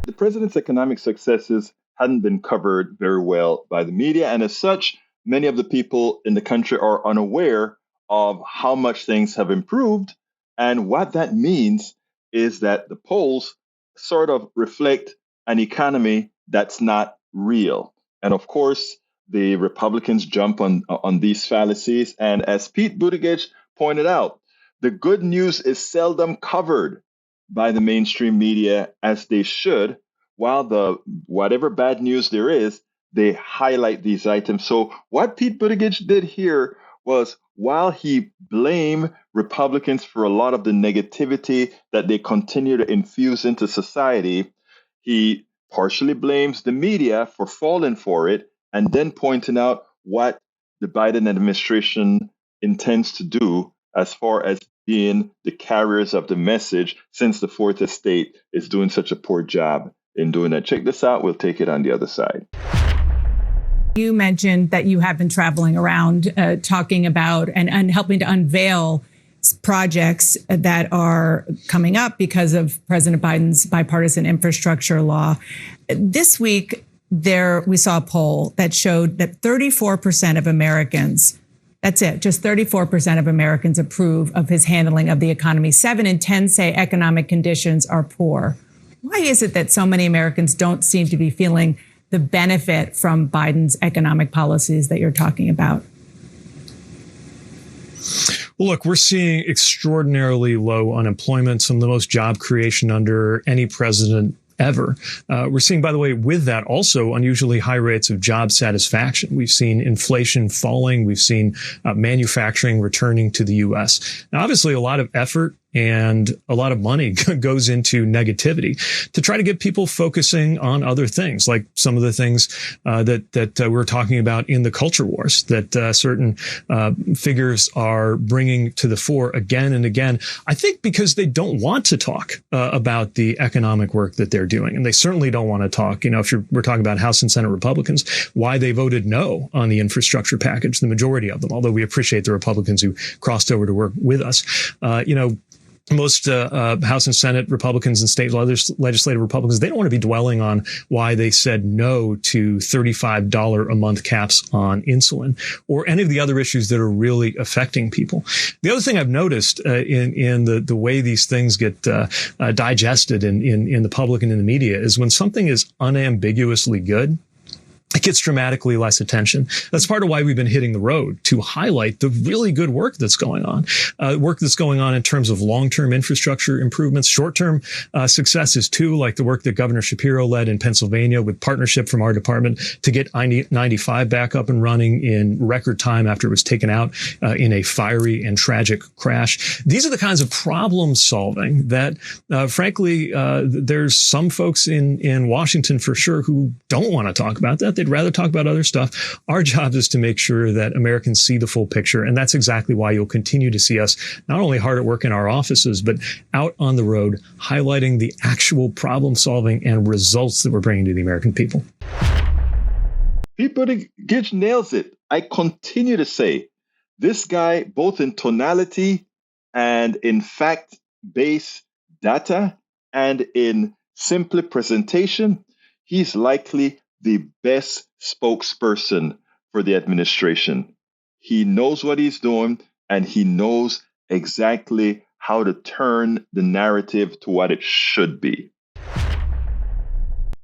the president's economic successes hadn't been covered very well by the media. And as such, many of the people in the country are unaware of how much things have improved. And what that means is that the polls sort of reflect an economy that's not real. And of course, the Republicans jump on these fallacies. And as Pete Buttigieg pointed out, the good news is seldom covered by the mainstream media as they should, while the whatever bad news there is, they highlight these items. So what Pete Buttigieg did here was, while he blamed Republicans for a lot of the negativity that they continue to infuse into society, he partially blames the media for falling for it, and then pointing out what the Biden administration intends to do as far as being the carriers of the message, since the Fourth Estate is doing such a poor job in doing that. Check this out. We'll take it on the other side. You mentioned that you have been traveling around talking about and helping to unveil projects that are coming up because of President Biden's bipartisan infrastructure law. This week, we saw a poll that showed that 34% of Americans, that's it, just 34% of Americans approve of his handling of the economy. 7 in 10 say economic conditions are poor. Why is it that so many Americans don't seem to be feeling the benefit from Biden's economic policies that you're talking about? Well, look, we're seeing extraordinarily low unemployment, some of the most job creation under any president ever. We're seeing, by the way, with that also unusually high rates of job satisfaction. We've seen inflation falling. We've seen manufacturing returning to the U.S. Now, obviously, a lot of effort and a lot of money goes into negativity to try to get people focusing on other things, like some of the things that we're talking about in the culture wars that certain figures are bringing to the fore again and again. I think because they don't want to talk about the economic work that they're doing, and they certainly don't want to talk. If we're talking about House and Senate Republicans, why they voted no on the infrastructure package, the majority of them, although we appreciate the Republicans who crossed over to work with us. Most House and Senate Republicans and state legislative Republicans, they don't want to be dwelling on why they said no to $35 a month caps on insulin or any of the other issues that are really affecting people. The other thing I've noticed in the way these things get digested in the public and in the media is when something is unambiguously good, it gets dramatically less attention. That's part of why we've been hitting the road, to highlight the really good work that's going on, in terms of long-term infrastructure improvements, short-term successes too, like the work that Governor Shapiro led in Pennsylvania with partnership from our department to get I-95 back up and running in record time after it was taken out in a fiery and tragic crash. These are the kinds of problem solving that, frankly, there's some folks in Washington for sure who don't want to talk about that. They'd rather talk about other stuff. Our job is to make sure that Americans see the full picture. And that's exactly why you'll continue to see us not only hard at work in our offices, but out on the road, highlighting the actual problem solving and results that we're bringing to the American people. Pete Buttigieg nails it. I continue to say this guy, both in tonality and in fact-based data and in simple presentation, he's likely the best spokesperson for the administration. He knows what he's doing, and he knows exactly how to turn the narrative to what it should be.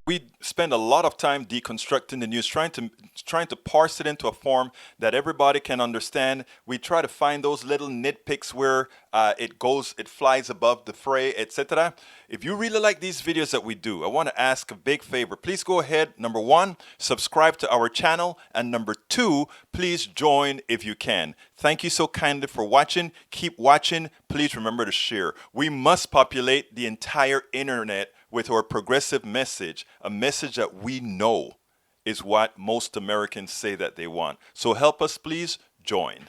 We spend a lot of time deconstructing the news, trying to parse it into a form that everybody can understand. We try to find those little nitpicks where it flies above the fray, etc. If you really like these videos that we do, I want to ask a big favor. Please go ahead. Number 1, subscribe to our channel. And number 2, please join if you can. Thank you so kindly for watching. Keep watching. Please remember to share. We must populate the entire internet with our progressive message, a message that we know is what most Americans say that they want. So help us, please join.